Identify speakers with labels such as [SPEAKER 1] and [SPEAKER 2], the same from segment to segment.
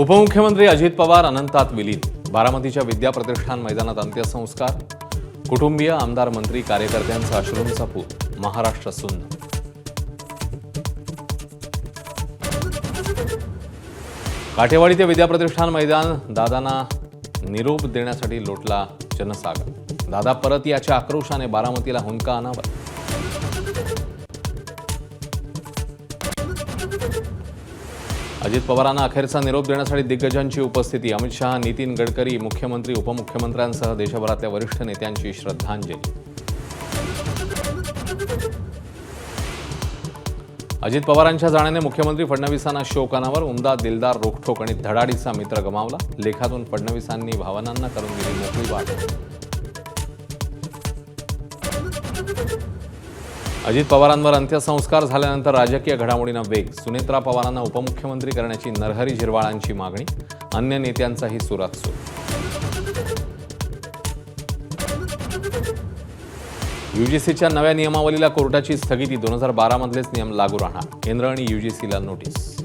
[SPEAKER 1] उपमुख्यमंत्री अजित पवार अनंतात विलीन। बारामतीच्या विद्या प्रतिष्ठान मैदानात अंत्यसंस्कार। कुटुंबीय, आमदार, मंत्री, कार्यकर्त्यांचा अश्रूंचा पूर। महाराष्ट्र सुन्न। काठेवाडी ते विद्या प्रतिष्ठान मैदान दादांना निरोप देण्यासाठी लोटला जनसागर। दादा परत याच्या आक्रोशाने बारामतीला हुंदका अनावर। अजित पवारांना अखेरचा निरोप देण्यासाठी दिग्गजांची उपस्थिती। अमित शहा, नितीन गडकरी, मुख्यमंत्री, उपमुख्यमंत्र्यांसह देशभरातल्या वरिष्ठ नेत्यांची श्रद्धांजली। अजित पवारांच्या जाण्याने मुख्यमंत्री फडणवीसांना शोक अनावर। उमदा, दिलदार, रोखठोक आणि धडाडीचा मित्र गमावला। लेखातून फडणवीसांनी भावनांना करून दिली मोकळी वाट। अजित पवारांवर अंत्यसंस्कार झाल्यानंतर राजकीय घडामोडींना वेग। सुनेत्रा पवारांना उपमुख्यमंत्री करण्याची नरहरी झिरवाळांची मागणी। अन्य नेत्यांचाही सुरात सूर। यूजीसीच्या नव्या नियमावलीला कोर्टाची स्थगिती। 2012 मधलेच नियम लागू राहणार। केंद्र आणि यूजीसीला नोटीस।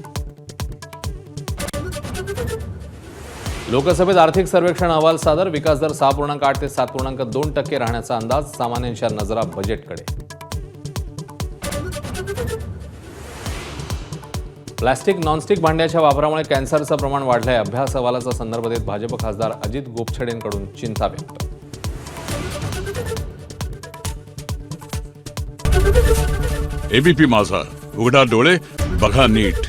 [SPEAKER 1] लोकसभेत आर्थिक सर्वेक्षण अहवाल सादर। विकास दर 6.8 ते 7.2% राहण्याचा अंदाज। सामान्यांच्या नजरा बजेटकडे। प्लास्टिक, नॉनस्टिक भांड्याच्या वापरामुळे कॅन्सरचं प्रमाण वाढलंय। अभ्यास अहवालाचा संदर्भ देत भाजप खासदार अजित गोपछडेंकडून चिंता व्यक्त।
[SPEAKER 2] एबीपी माझा, उघडा डोळे बघा नीट।